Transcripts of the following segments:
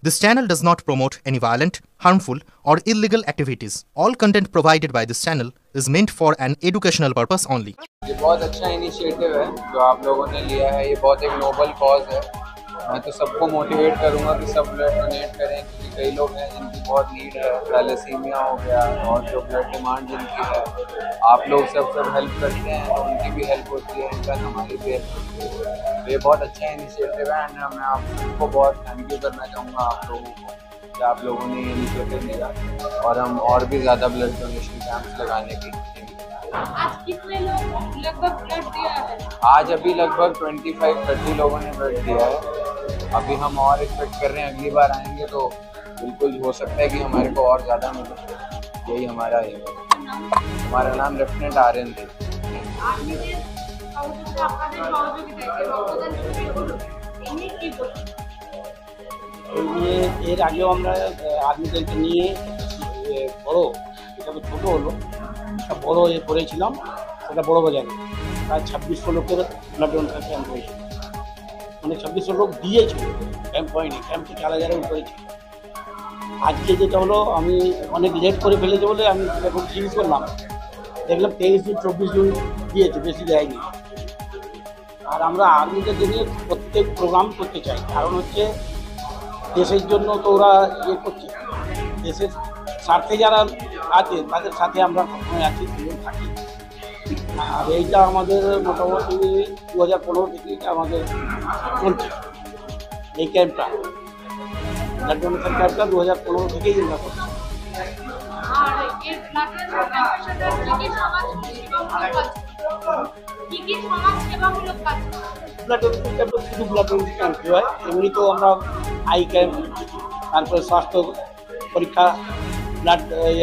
This channel does not promote any violent, harmful, or illegal activities. All content provided by this channel is meant for an educational purpose only. ये बहुत अच्छा initiative है जो आप लोगों ने लिया है। ये बहुत एक नोबल कॉज है। मैं तो सबको मोटिवेट करूंगा कि सब ब्लड डोनेट करें, क्योंकि कई लोग हैं जिनकी बहुत नीड है। थैलेसीमिया हो गया और जो ब्लड डिमांड जिनकी है, आप लोग सब हेल्प करते हैं तो उनकी भी हेल्प होती है, इनका हमारी भी हेल्प होती है। तो ये बहुत अच्छा इनिशिएटिव है एंड मैं आप सबको बहुत थैंक यू करना चाहूँगा आप लोगों को कि आप लोगों ने ये इनिशिएटिव लिया और हम और भी ज़्यादा ब्लड डोनेशन कैंप्स लगाने की। आज कितने लोग लगभग ब्लड दिया है? आज अभी लगभग 25-30 लोगों ने ब्लड दिया है। अभी हम और एक्सपेक्ट कर रहे हैं, अगली बार आएंगे तो बिल्कुल हो सकता है कि हमारे को और ज़्यादा मिले। यही हमारा एम है। हमारा नाम लेफ्टिनेंट आर्यन थे। এর আগেও আমরা আর্মিদেরকে নিয়ে বড়, এটা তো ছোটো হলো, একটা বড় করেছিলাম, সেটা বড় বাজারে প্রায় 2600 লোকের ব্লাড ডোনেশন ক্যাম্প হয়েছিল। মানে 2600 লোক দিয়েছিল, ক্যাম্প হয়নি, ক্যাম্প থেকে আলাদা করেছি। আজকে যেটা হলো, আমি অনেক লেট করে ফেলেছি বলে আমি এখন জিজ্ঞেস করলাম, দেখলাম 23 জন 24 জন দিয়েছে, বেশি দেয়নি। আর আমরা আর্মিদেরকে নিয়ে প্রত্যেক প্রোগ্রাম করতে চাই, কারণ হচ্ছে দেশের জন্য তো ওরা করছে, দেশের স্বার্থে যারা আছে তাদের সাথে আমরা সবসময় আছি, থাকি। আর এইটা আমাদের মোটামুটি 2015 থেকে আমাদের চলছে এই ক্যাম্পটা, ব্লাড ডোনেশন ক্যাম্পটা 2015 থেকেই আমরা করছি। ব্লাড ডোনেশন ক্যাম্পে শুধু ব্লাড ডোনেশন ক্যাম্প হয়, এমনি তো আমরা আই ক্যাম্প, তারপরে স্বাস্থ্য পরীক্ষা, ব্লাড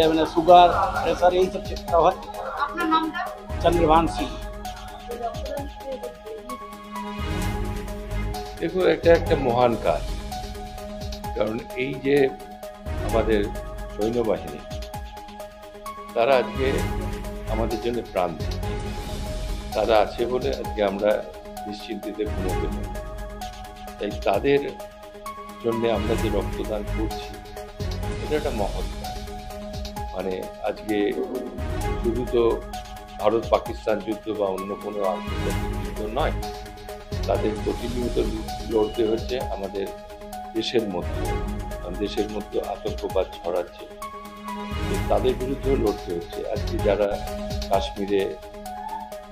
মানে সুগার, প্রেশার, এই সব চেক করা হয়। চন্দ্রভান সিং। দেখো, এটা একটা মহান কাজ, কারণ এই যে আমাদের সৈন্যবাহিনী, তারা আজকে আমাদের জন্য প্রাণ দিচ্ছে। তারা আছে বলে আজকে আমরা নিশ্চিন্তিতে ঘুমোতে পারি। তাই তাদের জন্য আমরা যে রক্তদান করছি, এটা একটা মহৎ কাজ। মানে আজকে শুধু তো ভারত পাকিস্তান যুদ্ধ বা অন্য কোনো আন্তর্জাতিক যুদ্ধ নয়, তাদের প্রতিনিয়ত লড়তে হচ্ছে আমাদের দেশের মধ্যে। দেশের মধ্যে আতঙ্কবাদ ছড়াচ্ছে, তাদের বিরুদ্ধেও লড়তে হচ্ছে। আজকে যারা কাশ্মীরে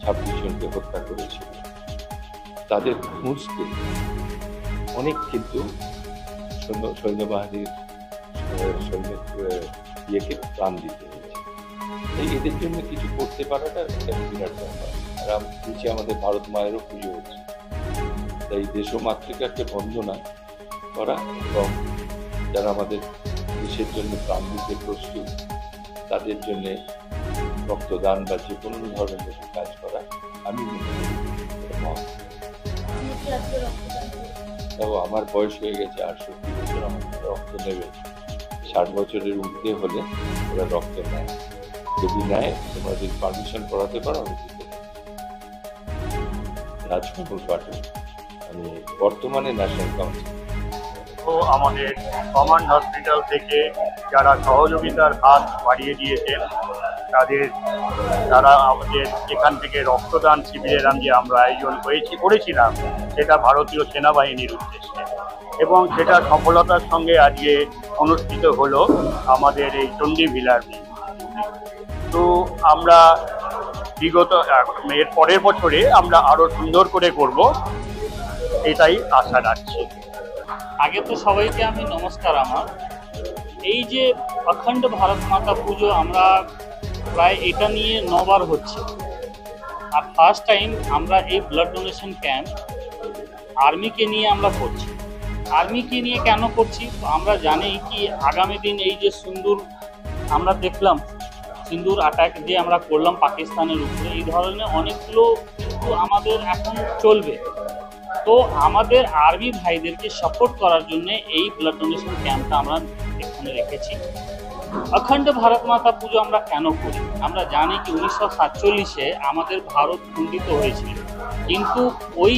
26 জনকে হত্যা করেছিল, তাদের খুঁজতে অনেক কিন্তু সৈন্যবাহিনীর ইয়েকে প্রাণ দিতে হয়েছে। তাই এদের জন্য কিছু করতে পারাটা একটা বিরাট ব্যাপার। আর নিচে আমাদের ভারত মায়েরও পুজো হচ্ছে। তাই দেশমাতৃকাকে বন্দনা করা এবং যারা আমাদের দেশের জন্য প্রাণ দিতে প্রস্তুত, তাদের জন্য রক্তদান বা যে কোনো ধরনের কাজ করা আমি মনে করি। দেখো, আমার বয়স হয়ে গেছে 68 বছর, আমার রক্ত নেবে। 60 বছরের ঊর্ধ্বে হলে ওরা রক্ত নেয়। যদি নেয়, তোমরা যদি পারমিশন করাতে পারো আমি দিতে পারি। রাজকমল পাটল, আমি বর্তমানে ন্যাশনাল কাউন্সিল। তো আমাদের কমান্ড হসপিটাল থেকে যারা সহযোগিতার হাত বাড়িয়ে দিয়েছেন, তারা আমাদের এখান থেকে রক্তদান শিবিরের আমরা আয়োজন করেছিলাম, সেটা ভারতীয় সেনাবাহিনীর উদ্দেশ্যে, এবং সেটা সফলতার সঙ্গে আজকে অনুষ্ঠিত হলো আমাদের এই চণ্ডীভিলার। তো আমরা বিগত এর পরের বছরে আমরা আরো সুন্দর করে করব, এটাই আশা রাখছি। আগে তো সবাইকে আমি নমস্কার। আমার এই যে অখণ্ড ভারত মাতা পুজো, আমরা প্রায় এটা নিয়ে 9 বার হচ্ছে। আর ফার্স্ট টাইম আমরা এই ব্লাড ডোনেশন ক্যাম্প আর্মিকে নিয়ে আমরা করছি। আর্মিকে নিয়ে কেন করছি? আমরা জানি কি আগামী দিন এই যে সিন্দুর আমরা দেখলাম, সিন্দুর অ্যাটাক যে আমরা করলাম পাকিস্তানের উপরে, এই ধরনের অনেকগুলো কিন্তু আমাদের এখন চলবে। তো আমাদের আর্মি ভাইদেরকে সাপোর্ট করার জন্য এই ব্লাড ডোনেশন ক্যাম্পটা আমরা এখানে রেখেছি। অখণ্ড ভারত মাতা পুজো আমরা কেন করি? আমরা জানি কি 1947-এ আমাদের ভারত খণ্ডিত হয়েছিল, কিন্তু ওই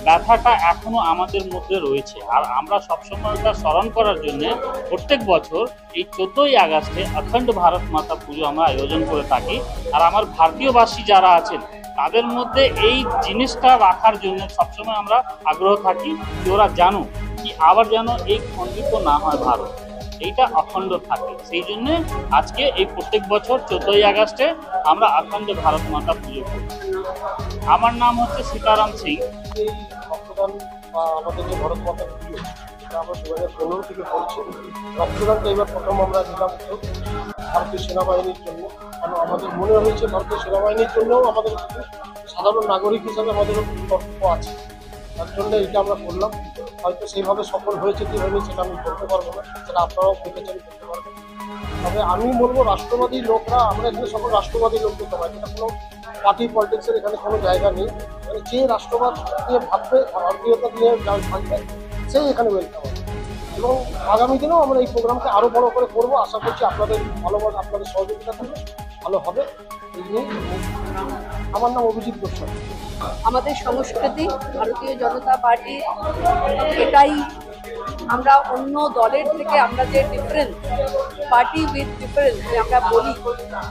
ব্যথাটা এখনো আমাদের মধ্যে রয়েছে। আর আমরা সবসময় ওটা স্মরণ করার জন্য প্রত্যেক বছর এই 14ই আগস্টে অখণ্ড ভারত মাতা পুজো আমরা আয়োজন করে থাকি। আর আমার ভারতীয়বাসী যারা আছেন তাদের মধ্যে এই জিনিসটা রাখার জন্য সবসময় আমরা আগ্রহ থাকি যে ওরা জানুক কি আবার যেন এই খণ্ডিত না হয় ভারত, এইটা অখণ্ড থাকে। সেই জন্য আজকে এই প্রত্যেক বছর 14ই আগস্টে আমরা অখণ্ড ভারত মাতা পুজো করি। আমার নাম হচ্ছে সীতারাম সিং। এই রক্তদান বা আমাদের যে ভারত মাতার পুজো, এটা আমরা 2015 থেকে করছি। রক্তদানটা এবার প্রথম আমরা নিলাম ভারতীয় সেনাবাহিনীর জন্য, কারণ আমাদের মনে হয়েছে ভারতীয় সেনাবাহিনীর জন্যও আমাদের সাধারণ নাগরিক হিসাবে আমাদেরও কিছু কর্তব্য আছে, তার জন্য এটা আমরা করলাম। হয়তো সেইভাবে সফল হয়েছে কি হয়নি সেটা আমি বলতে পারবো না, সেটা আপনারাও দেখেছেন করতে পারবেন। তবে আমি বলবো রাষ্ট্রবাদী লোকরা, আমরা এখানে সকল রাষ্ট্রবাদী লোক দিতে পারি, এটা কোনো পার্টি পলিটিক্সের এখানে কোনো জায়গা নেই। মানে যে রাষ্ট্রবাদ নিয়ে ভাববে, ভারতীয়তা নিয়ে থাকবে, সেই এখানে ওয়েলকাম হবে। এবং আগামী দিনেও আমরা এই প্রোগ্রামকে আরও বড় করে করবো, আশা করছি আপনাদের ভালোবাসা, আপনাদের সহযোগিতা করবে, ভালো হবে। এই নিয়ে আমার নাম অভিজিৎ গোস্বামী। আমাদের সংস্কৃতি ভারতীয় জনতা পার্টি, এটাই আমরা অন্য দলের থেকে আমরা যে ডিফারেন্স, পার্টি উইথ ডিফারেন্স আমরা বলি,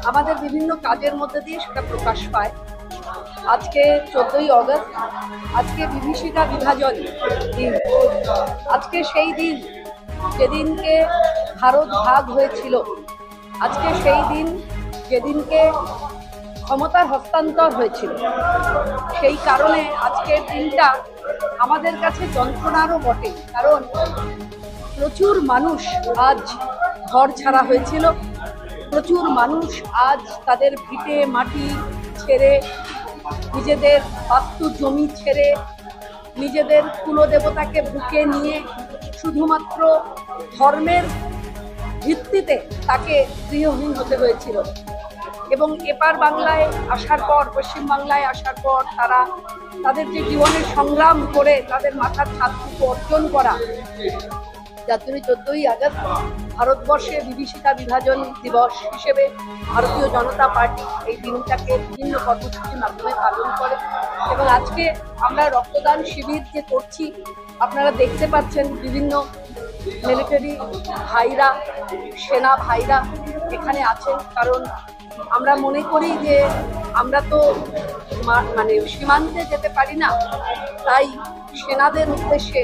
আমাদের বিভিন্ন কাজের মধ্যে দিয়ে সেটা প্রকাশ পায়। আজকে 14ই আগস্ট, আজকে বিভীষিকা বিভাজন দিন। আজকে সেই দিন যেদিনকে ভারত ভাগ হয়েছিল, আজকে সেই দিন যেদিনকে ক্ষমতার হস্তান্তর হয়েছিল। সেই কারণে আজকের দিনটা আমাদের কাছে যন্ত্রণারও বটে, কারণ প্রচুর মানুষ আজ ঘর ছাড়া হয়েছিল, প্রচুর মানুষ আজ তাদের ভিটে মাটি ছেড়ে, নিজেদের বাস্তু জমি ছেড়ে, নিজেদের কুলদেবতাকে বুকে নিয়ে শুধুমাত্র ধর্মের ভিত্তিতে তাকে গৃহহীন হতে হয়েছিল। এবং এপার বাংলায় আসার পর, পশ্চিমবাংলায় আসার পর তারা তাদের যে জীবনের সংগ্রাম করে তাদের মাথার ছাদটুকু অর্জন করা, যার জন্য 14ই আগস্ট ভারতবর্ষে বিভীষিকা বিভাজন দিবস হিসেবে ভারতীয় জনতা পার্টি এই দিনটাকে বিভিন্ন কর্মসূচির মাধ্যমে পালন করে। এবং আজকে আমরা রক্তদান শিবির যে করছি, আপনারা দেখতে পাচ্ছেন বিভিন্ন মিলিটারি ভাইরা, সেনা ভাইরা এখানে আছেন। কারণ আমরা মনে করি যে আমরা তো মানে সীমান্তে যেতে পারি না, তাই সেনাদের উদ্দেশ্যে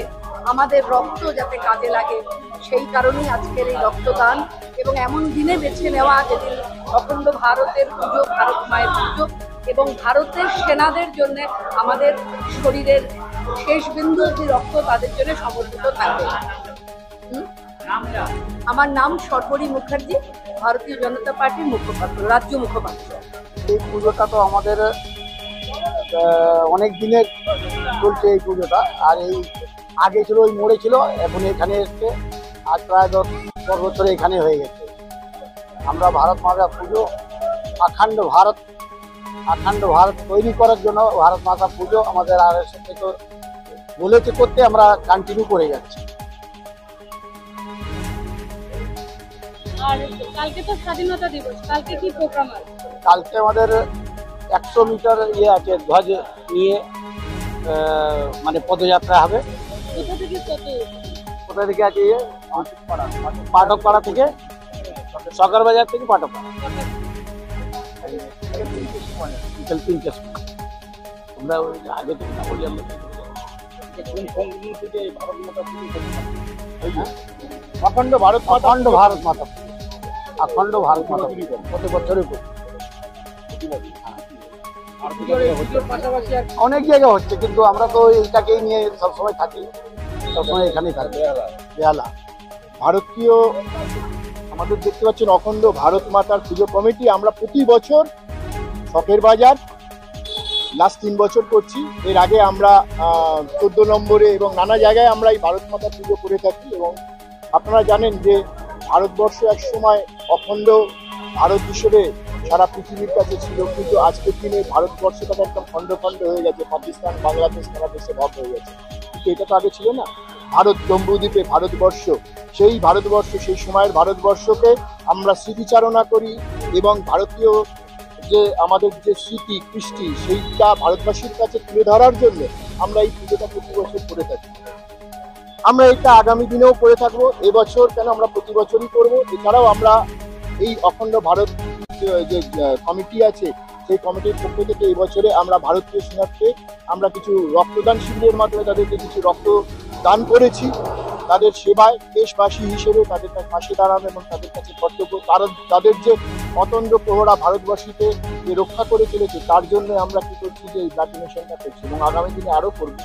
আমাদের রক্ত যাতে কাজে লাগে, সেই কারণেই আজকের এই রক্তদান। এবং এমন দিনে বেছে নেওয়া যেদিন অখণ্ড ভারতের পুজো, ভারত মায়ের পুজো, এবং ভারতের সেনাদের জন্য আমাদের শরীরের শেষ বিন্দু অবধি রক্ত তাদের জন্য সমর্পিত থাকবে। আমার নাম সর্বরী মুখার্জি, ভারতীয় জনতা পার্টির মুখপাত্র, রাজ্য মুখপাত্র। এই পুজোটা তো আমাদের অনেক দিনের চলছে এই পুজোটা, আর এই আগে ছিল ওই মোড়ে ছিল, এখন এখানে এসছে, আজ প্রায় 10 বছর এখানে হয়ে গেছে। আমরা ভারত মাতা পুজো, অখণ্ড ভারত তৈরি করার জন্য ভারত মাতা পুজো আমাদের RSS থেকে বলেছে করতে, আমরা কন্টিনিউ করে যাচ্ছি। আর কালকে তো স্বাধীনতা দিবস, কালকে কি প্রোগ্রাম আছে? কালকে আমাদের 100 মিটার আছে, ধ্বজ নিয়ে মানে পদযাত্রা হবে। কোথা থেকে কত? কোথা থেকে আছে? পাঠকপাড়া থেকে, সরকার বাজার থেকে পাঠকপাড়া, বিকেল 3টের সময়। আমরা ওই আগে থেকে না বলি, আমরা অখণ্ড ভারত মাতা প্রতি বছরই করি। অনেক জায়গা হচ্ছে, কিন্তু আমরা তো এইটাকেই নিয়ে সবসময় থাকি, সবসময় এখানেই থাকি। বেহালা ভারতীয় আমাদের দেখতে পাচ্ছেন অখণ্ড ভারত মাতার পুজো কমিটি, আমরা প্রতি বছর শখের বাজার লাস্ট 3 বছর করছি। এর আগে আমরা 14 নম্বরে এবং নানা জায়গায় আমরা এই ভারত মাতার পুজো করে থাকি। এবং আপনারা জানেন যে ভারতবর্ষ এক সময় অখণ্ড ভারত হিসেবে সারা পৃথিবীর কাছে ছিল, কিন্তু আজকের দিনে ভারতবর্ষটা একদম খণ্ড খণ্ড হয়ে গেছে, পাকিস্তান, বাংলাদেশ, নানা দেশে ভাগ হয়ে গেছে। কিন্তু এটা তো আগে ছিল না। ভারত জম্বুদ্বীপে ভারতবর্ষ, সেই ভারতবর্ষ, সেই সময়ের ভারতবর্ষকে আমরা স্মৃতিচারণা করি এবং ভারতীয় যে আমাদের যে স্মৃতি কৃষ্টি সেইটা ভারতবাসীর কাছে তুলে ধরার জন্য আমরা এই পুজোটা প্রতি বছর করে থাকি। আমরা এটা আগামী দিনেও করে থাকবো, এবছর কেন আমরা প্রতি বছরই করবো। এছাড়াও আমরা এই অখণ্ড ভারত যে কমিটি আছে সেই কমিটির পক্ষ থেকে এই বছরে আমরা ভারতীয় সেনাকে আমরা কিছু রক্তদান শিবিরের মাধ্যমে তাদেরকে কিছু রক্ত দান করেছি। তাদের সেবায় দেশবাসী হিসেবে তাদের পাশে দাঁড়ানো এবং তাদের কাছে কর্তব্য, তাদের যে অতন্দ্র প্রহরা ভারতবাসীকে যে রক্ষা করে চলেছে তার জন্য আমরা কি করছি যে এই ব্লাড ডোনেশনটা করছি এবং আগামী দিনে আরও করব।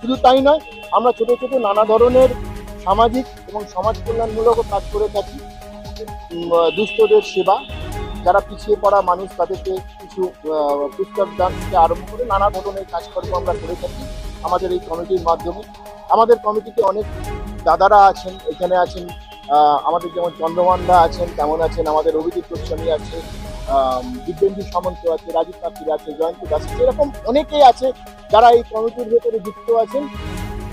শুধু তাই নয়, আমরা ছোট ছোট নানা ধরনের সামাজিক এবং সমাজ কল্যাণমূলক কাজ করে থাকি। দুস্থদের সেবা, যারা পিছিয়ে পড়া মানুষ তাদেরকে কিছু পুস্তক দান থেকে আরম্ভ করে নানা ধরনের কাজকর্ম আমরা করে থাকি আমাদের এই কমিটির মাধ্যমে। আমাদের কমিটিতে অনেক দাদারা আছেন, এখানে আছেন আমাদের যেমন চন্দ্রমানদা আছেন, তেমন আছেন আমাদের অভিজিৎ গোস্বামী আছে, দিব্যেন্দু সামন্ত আছে, রাজীব কাকির আছে, জয়ন্ত দাস আছে, এরকম অনেকেই আছে যারা এই কমিটির ভেতরে যুক্ত আছেন।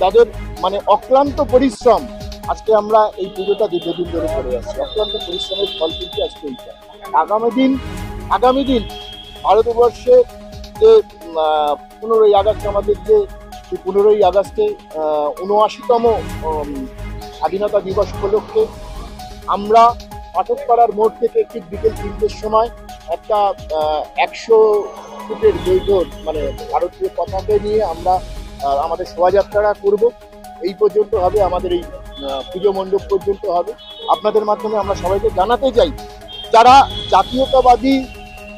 তাদের মানে অক্লান্ত পরিশ্রম আজকে আমরা এই পুজোটা দীর্ঘদিন ধরে করে আসছি। অক্লান্ত পরিশ্রমের ফল কিন্তু আজকে এইটা। আগামী দিন ভারতবর্ষে যে 15ই আগস্ট আমাদের যে 15ই আগস্টে ৭৯তম স্বাধীনতা দিবস উপলক্ষে আমরা পাঠকপাড়ার মোড় থেকে ঠিক বিকেল 3টের সময় একটা 100 ফুটের দৈর্ঘ্য মানে ভারতীয় পতাকা নিয়ে আমরা আমাদের শোভাযাত্রাটা করব। এই পর্যন্ত হবে, আমাদের এই পুজো মণ্ডপ পর্যন্ত হবে। আপনাদের মাধ্যমে আমরা সবাইকে জানাতে চাই, যারা জাতীয়তাবাদী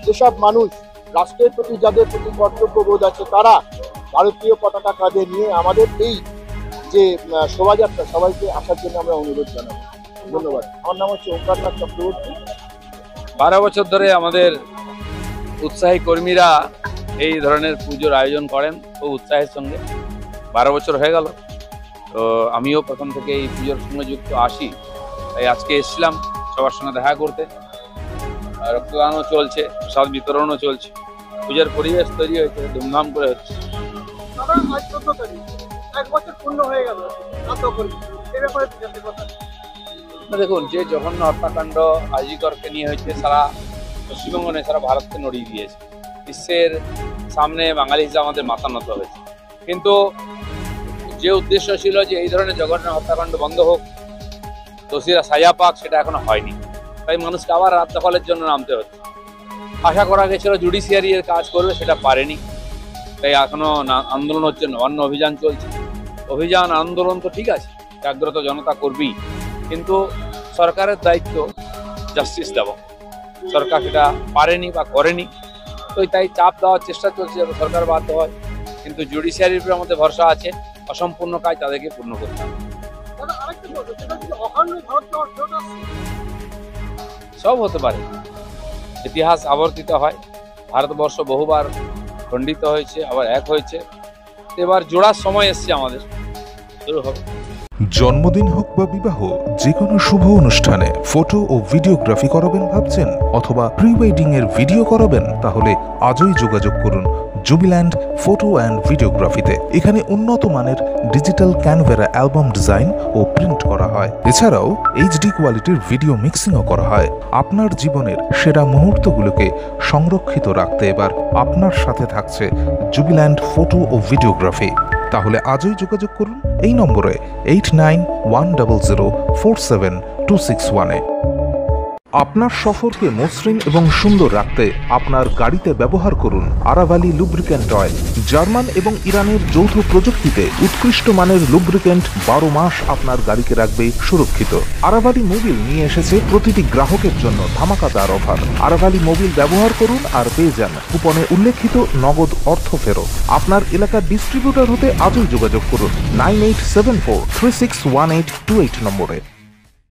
যেসব মানুষ, রাষ্ট্রের প্রতি যাদের প্রতি কর্তব্যবোধ আছে, তারা ভারতীয় পতাকা কাঁধে নিয়ে আমাদের এই যে শোভাযাত্রা সবাইকে আসার জন্য আমরা অনুরোধ জানাবো। ধন্যবাদ। আমার নাম হচ্ছে ওঙ্কারনাথ চক্রবর্তী। 12 বছর ধরে আমাদের উৎসাহী কর্মীরা এই ধরনের পুজোর আয়োজন করেন খুব উৎসাহের সঙ্গে। 12 বছর হয়ে গেল, তো আমিও প্রথম থেকে এই পুজোর সঙ্গে যুক্ত আসি, তাই আজকে এসেছিলাম সবার সঙ্গে দেখা করতে। রক্তদানও চলছে, প্রসাদ বিতরণও চলছে, পুজোর পরিবেশ তৈরি হয়েছে, ধুমধাম করে হচ্ছে। দেখুন, যে জঘন্য হত্যাকাণ্ড আজিকরকে নিয়ে হয়েছে, সারা পশ্চিমবঙ্গ নয় সারা ভারতকে নড়িয়ে দিয়েছে। বিশ্বের সামনে বাঙালি হিসেবে আমাদের মাথা নত হয়েছে, কিন্তু যে উদ্দেশ্য ছিল যে এই ধরনের জঘন্য হত্যাকাণ্ড বন্ধ হোক, দোষীরা সাজা পাক, সেটা এখনো হয়নি। তাই মানুষকে আবার রাত দখলের জন্য নামতে হচ্ছে। আশা করা গেছিল জুডিশিয়ারি এর কাজ করবে, সেটা পারেনি। তাই এখনো আন্দোলন হচ্ছে, নবান্ন অভিযান চলছে। অভিযান আন্দোলন তো ঠিক আছে, জাগ্রত জনতা করবেই, কিন্তু সরকারের দায়িত্ব জাস্টিস দেওয়া। সরকার সেটা পারেনি বা করেনি, তো তাই চাপ দেওয়ার চেষ্টা চলছে যাতে সরকার বাধ্য হয়। কিন্তু জুডিশিয়ারির উপরে আমাদের ভরসা আছে, অসম্পূর্ণ কাজ তাদেরকে পূর্ণ করতে হবে। সব হতে পারে, ইতিহাস আবর্তিত হয়। ভারতবর্ষ বহুবার খণ্ডিত হয়েছে, আবার এক হয়েছে। এবার জোড়ার সময় এসছে, আমাদের শুরু হবে। জন্মদিন হোক বা বিবাহ, যে কোনো শুভ অনুষ্ঠানে ফটো ও ভিডিওগ্রাফি করাবেন ভাবছেন, অথবা প্রি ওয়েডিং এর ভিডিও করাবেন, তাহলে আজই যোগাযোগ করুন জুবিল্যান্ড ফটো অ্যান্ড ভিডিওগ্রাফিতে। এখানে উন্নত মানের ডিজিটাল ক্যানভেরা অ্যালবাম ডিজাইন ও প্রিন্ট করা হয়। এছাড়াও এইচডি কোয়ালিটির ভিডিও মিক্সিংও করা হয়। আপনার জীবনের সেরা মুহূর্তগুলোকে সংরক্ষিত রাখতে এবার আপনার সাথে থাকছে জুবিল্যান্ড ফটো ও ভিডিওগ্রাফি। তাহলে আজই যোগাযোগ করুন এই নম্বরে 8910047261-এ। আপনার সফরকে মসৃণ এবং সুন্দর রাখতে আপনার গাড়িতে ব্যবহার করুন আরাভালি লুব্রিক্যান্ট অয়েল। জার্মান এবং ইরানের যৌথ প্রযুক্তিতে উৎকৃষ্ট মানের লুব্রিক্যান্ট 12 মাস আপনার গাড়িকে রাখবে সুরক্ষিত। আরাভালি মোবিল নিয়ে এসেছে প্রতিটি গ্রাহকের জন্য ধামাকাদার অফার। আরাভালি মোবিল ব্যবহার করুন আর পেয়ে যান কুপনে উল্লেখিত নগদ অর্থ ফেরত। আপনার এলাকার ডিস্ট্রিবিউটর হতে আজই যোগাযোগ করুন 9874361828 নম্বরে।